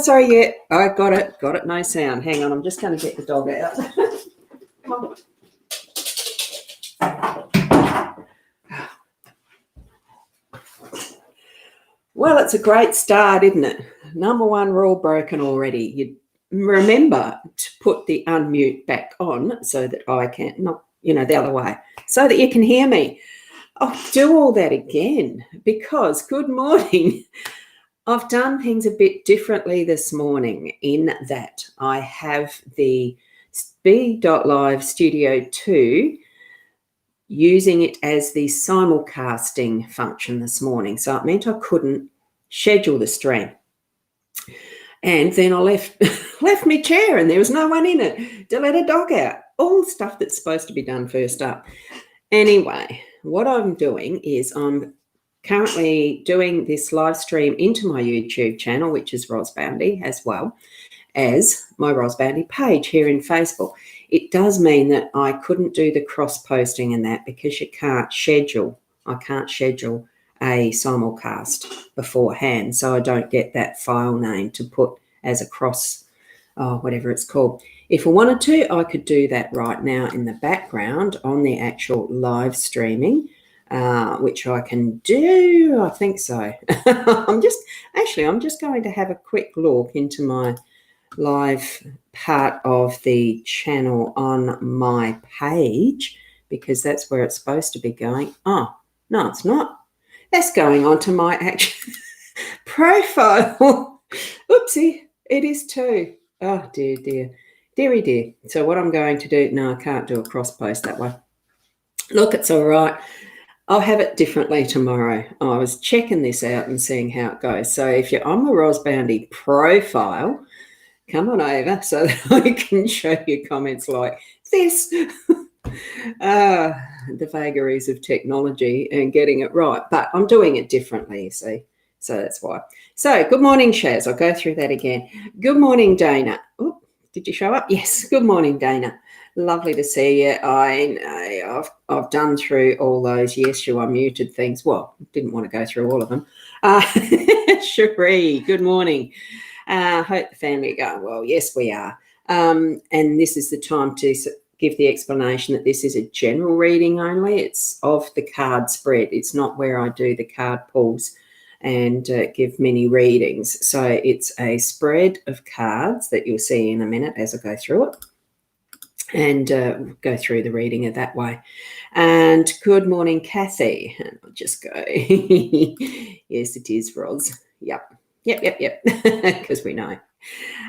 Sorry, yeah, I got it. Got it, no sound. Hang on, I'm just going to get the dog out. Come on. Well, it's a great start, isn't it? Number one rule broken already. You remember to put the unmute back on so that I can, not, the other way, so that you can hear me. I'll do all that again because, good morning. I've done things a bit differently this morning in that I have the B.Live Studio 2 using it as the simulcasting function this morning. So it meant I couldn't schedule the stream. And then I left my chair and there was no one in it to let a dog out. All stuff that's supposed to be done first up. Anyway, what I'm doing is I'm currently doing this live stream into my YouTube channel, which is Boundy, as well as my Boundy page here in Facebook. It does mean that I couldn't do the cross-posting and that because you can't schedule. I can't schedule a simulcast beforehand, so I don't get that file name to put as a cross, whatever it's called. If I wanted to, I could do that right now in the background on the actual live streaming, which I can do. I think so. I'm just going to have a quick look into my live part of the channel on my page because that's where it's supposed to be going. Oh, no, it's not. That's going on to my actual profile. Oopsie, it is too. Oh, dear. Deary dear. So what I'm going to do, no, I can't do a cross post that way. Look, it's all right. I'll have it differently tomorrow. I was checking this out and seeing how it goes. So if you're on my Boundy profile, come on over so that I can show you comments like this. The vagaries of technology and getting it right. But I'm doing it differently, you see. So that's why. So good morning, Shaz. I'll go through that again. Good morning, Dana. Oh, did you show up? Yes. Good morning, Dana. Lovely to see you. I know I've done through all those yes, you are muted things. Well, didn't want to go through all of them. Cherie, good morning. Hope the family are going well. Yes, we are. And this is the time to give the explanation that this is a general reading only. It's of the card spread. It's not where I do the card pulls and give many readings. So it's a spread of cards that you'll see in a minute as I go through it and go through the reading of that way. And good morning, Kathy. And I'll just go. Yes, it is, Roz. Yep. Because we know.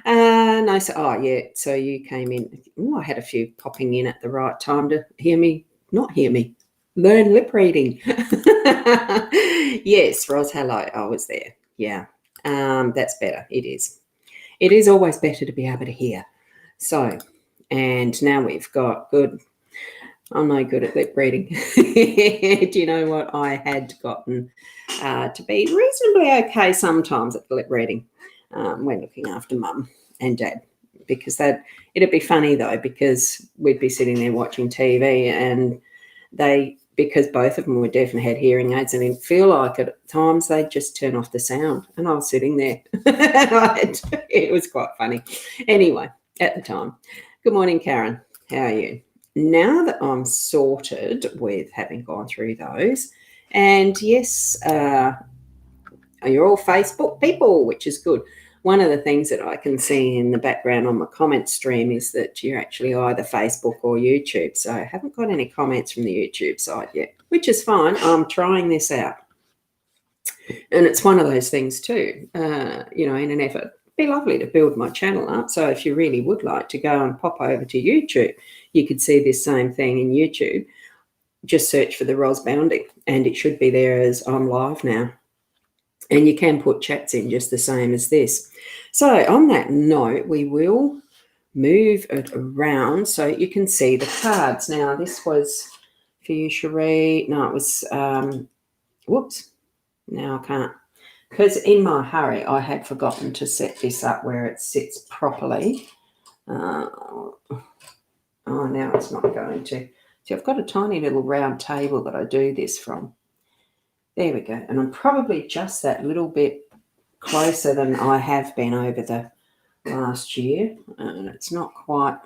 Nice. Oh, yeah. So you came in. Oh, I had a few popping in at the right time to not hear me, learn lip reading. Yes, Roz, hello. I was there. Yeah. That's better. It is. It is always better to be able to hear. So, and now we've got good. I'm no good at lip reading. Do you know what? I had gotten to be reasonably okay sometimes at the lip reading when looking after mum and dad, because it'd be funny though, because we'd be sitting there watching TV and because both of them were deaf and had hearing aids, and it'd feel like at times they'd just turn off the sound and I was sitting there. It was quite funny. Anyway, at the time. Good morning, Karen. How are you? Now that I'm sorted with having gone through those, and yes, you're all Facebook people, which is good. One of the things that I can see in the background on my comment stream is that you're actually either Facebook or YouTube. So I haven't got any comments from the YouTube side yet, which is fine. I'm trying this out. And it's one of those things too, in an effort. It'd be lovely to build my channel up. So if you really would like to go and pop over to YouTube, you could see this same thing in YouTube. Just search for the Boundy and it should be there as I'm live now. And you can put chats in just the same as this. So on that note, we will move it around so you can see the cards. Now, this was for you, Cherie. No, it was, whoops. Now I can't. Because in my hurry, I had forgotten to set this up where it sits properly. Now it's not going to. See, I've got a tiny little round table that I do this from. There we go. And I'm probably just that little bit closer than I have been over the last year. It's not quite.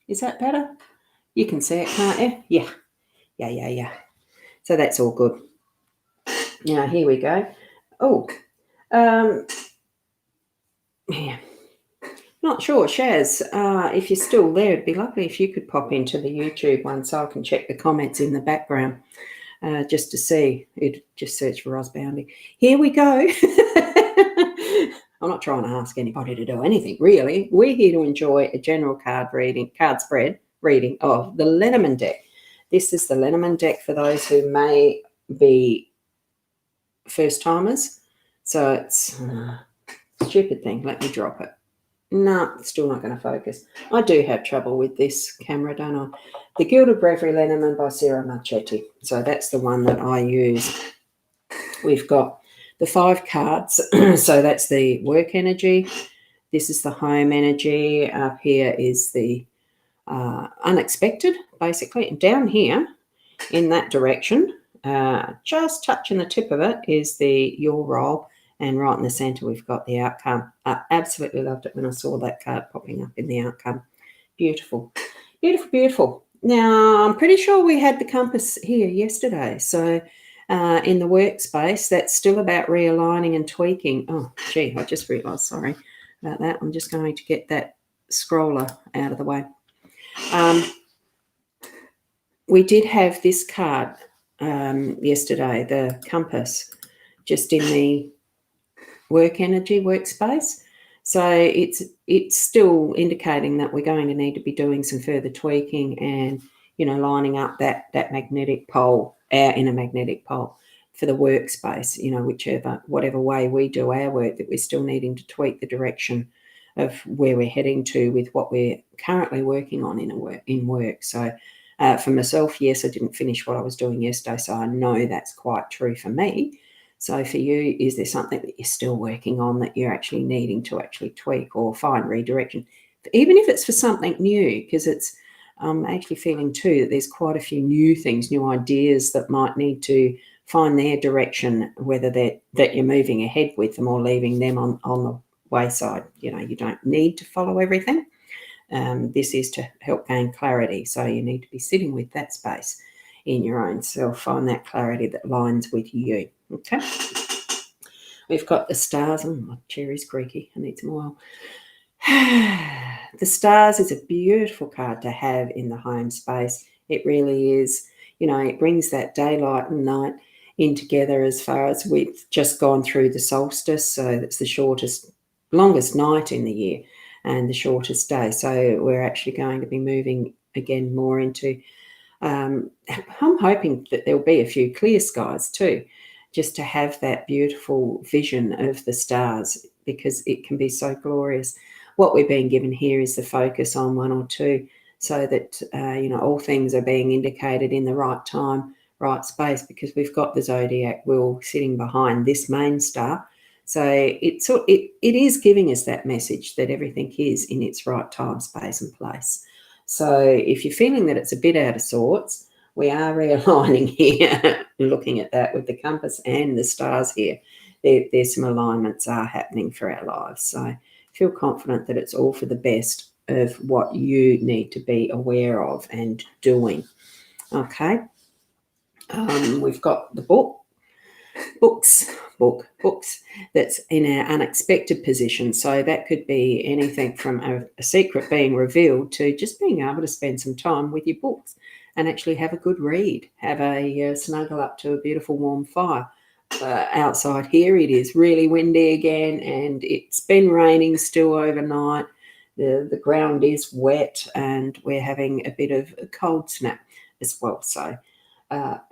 Is that better? You can see it, can't you? Yeah. So that's all good. Now, here we go. Oh, yeah. Not sure, Shaz, if you're still there, it'd be lovely if you could pop into the YouTube one so I can check the comments in the background just to see. You'd just search for Boundy. Here we go. I'm not trying to ask anybody to do anything, really. We're here to enjoy a general card spread reading of the Lenormand deck. This is the Lenormand deck for those who may be first-timers. So it's a stupid thing. Let me drop it. No, it's still not going to focus. I do have trouble with this camera, don't I? The Gilded Breviary Lenormand by Sarah Marchetti. So that's the one that I use. We've got the 5 cards. So that's the work energy. This is the home energy. Up here is the unexpected, basically. And down here, in that direction, just touching the tip of it, is the your role. And right in the centre, we've got the outcome. I absolutely loved it when I saw that card popping up in the outcome. Beautiful. Beautiful. Now, I'm pretty sure we had the compass here yesterday. So in the workspace, that's still about realigning and tweaking. Oh, gee, I just realised, sorry about that. I'm just going to get that scroller out of the way. We did have this card yesterday, the compass, just in the work energy workspace. So it's still indicating that we're going to need to be doing some further tweaking and, lining up that magnetic pole, our inner magnetic pole for the workspace, whatever way we do our work, that we're still needing to tweak the direction of where we're heading to with what we're currently working on in work. So for myself, yes, I didn't finish what I was doing yesterday, so I know that's quite true for me. So for you, is there something that you're still working on that you're actually needing to actually tweak or find redirection, even if it's for something new? Because I'm actually feeling too that there's quite a few new things, new ideas that might need to find their direction, whether that you're moving ahead with them or leaving them on the wayside. You don't need to follow everything. This is to help gain clarity. So you need to be sitting with that space in your own self, find that clarity that lines with you. Okay. We've got the stars. Oh, my cherry's creaky. I need some oil. The stars is a beautiful card to have in the home space. It really is. It brings that daylight and night in together, as far as we've just gone through the solstice. So that's the longest night in the year and the shortest day. So we're actually going to be moving again more into, I'm hoping that there'll be a few clear skies too, just to have that beautiful vision of the stars, because it can be so glorious. What we're being given here is the focus on 1 or 2, so that, all things are being indicated in the right time, right space, because we've got the zodiac wheel sitting behind this main star. So it is giving us that message that everything is in its right time, space and place. So if you're feeling that it's a bit out of sorts, we are realigning here, looking at that with the compass and the stars here. There's some alignments are happening for our lives. So feel confident that it's all for the best of what you need to be aware of and doing. Okay. We've got the books that's in our unexpected position. So that could be anything from a secret being revealed to just being able to spend some time with your books and actually have a good read, have a snuggle up to a beautiful warm fire. Outside here it is really windy again, and it's been raining still overnight. The ground is wet, and we're having a bit of a cold snap as well. So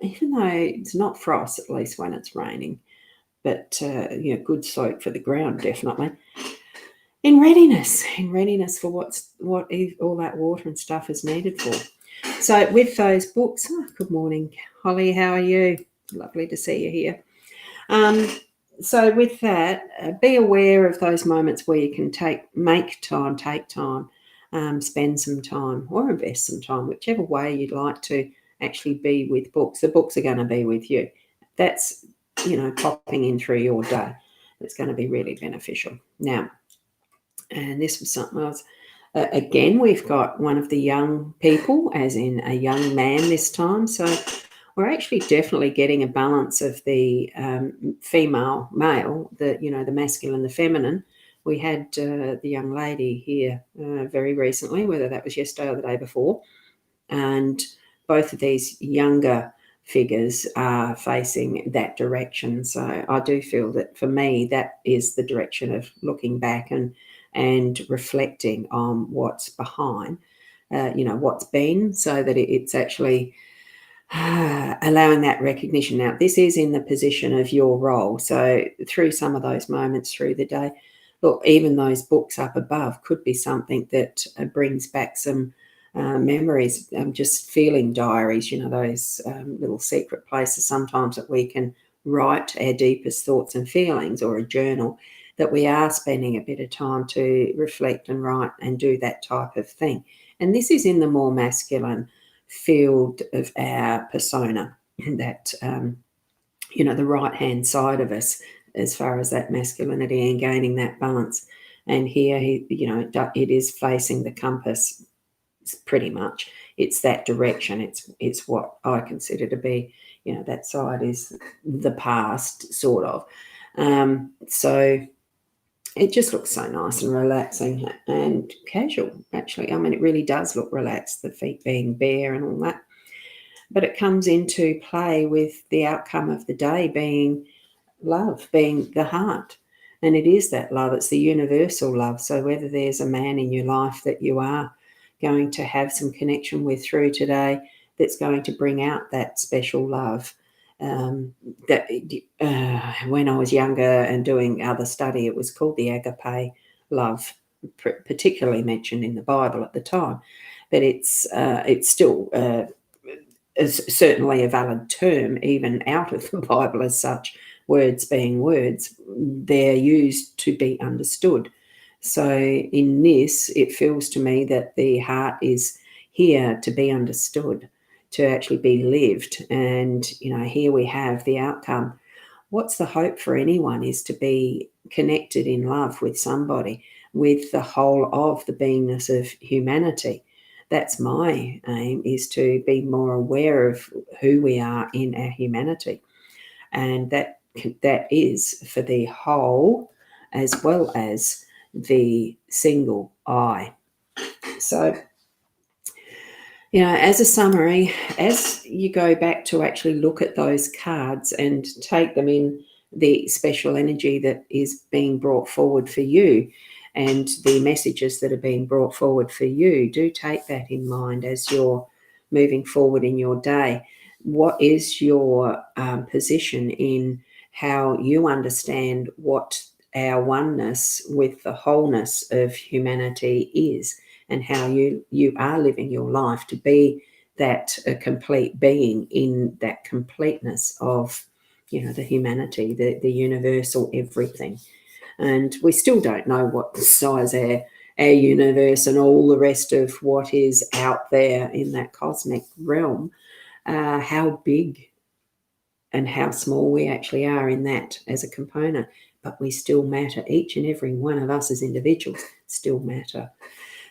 even though it's not frost, at least when it's raining, but good soak for the ground, definitely. In readiness for what all that water and stuff is needed for. So with those books, good morning, Holly, how are you? Lovely to see you here. So with that, be aware of those moments where you can take time, spend some time or invest some time, whichever way you'd like to actually be with books. The books are going to be with you. That's, popping in through your day. that's going to be really beneficial. Now, and this was something else. Again, we've got one of the young people, as in a young man this time. So we're actually definitely getting a balance of the female, male, the masculine, the feminine. We had the young lady here very recently, whether that was yesterday or the day before, and both of these younger figures are facing that direction. So I do feel that for me, that is the direction of looking back and reflecting on what's behind, what's been, so that it's actually allowing that recognition. Now, this is in the position of your role. So through some of those moments through the day, look, even those books up above could be something that brings back some memories. Just feeling diaries, those little secret places sometimes that we can write our deepest thoughts and feelings, or a journal, that we are spending a bit of time to reflect and write and do that type of thing. And this is in the more masculine field of our persona, that, the right-hand side of us, as far as that masculinity and gaining that balance. And here, it is facing the compass, pretty much. It's that direction. It's what I consider to be, that side is the past, sort of. So it just looks so nice and relaxing and casual, actually. I mean, it really does look relaxed, the feet being bare and all that. But it comes into play with the outcome of the day being love, being the heart. And it is that love. It's the universal love. So whether there's a man in your life that you are going to have some connection with through today, that's going to bring out that special love. That when I was younger and doing other study, it was called the agape love, particularly mentioned in the Bible at the time. But it's still is certainly a valid term, even out of the Bible as such. Words being words, they're used to be understood. So in this, it feels to me that the heart is here to be understood, to actually be lived. And, here we have the outcome. What's the hope for anyone is to be connected in love with somebody, with the whole of the beingness of humanity. That's my aim, is to be more aware of who we are in our humanity. And that is for the whole as well as the single I. So, as a summary, as you go back to actually look at those cards and take them in the special energy that is being brought forward for you, and the messages that are being brought forward for you, do take that in mind as you're moving forward in your day. What is your position in how you understand what our oneness with the wholeness of humanity is, and how you are living your life to be that complete being in that completeness of, the humanity, the universal everything. And we still don't know what the size our universe and all the rest of what is out there in that cosmic realm, how big and how small we actually are in that as a component. But we still matter. Each and every one of us as individuals still matter.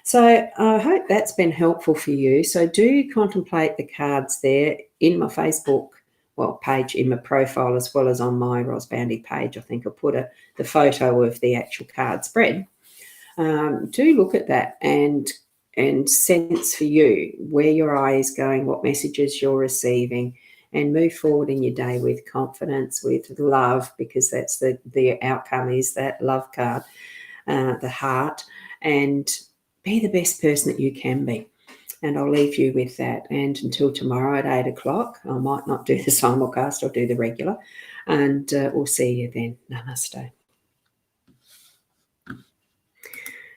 So I hope that's been helpful for you. So do contemplate the cards there in my Facebook page, in my profile, as well as on my Boundy page. I think I'll put the photo of the actual card spread. Do look at that and sense for you where your eye is going, what messages you're receiving, and move forward in your day with confidence, with love, because that's the outcome is that love card, the heart, and be the best person that you can be. And I'll leave you with that. And until tomorrow at 8 o'clock, I might not do the simulcast, I'll do the regular. And we'll see you then. Namaste.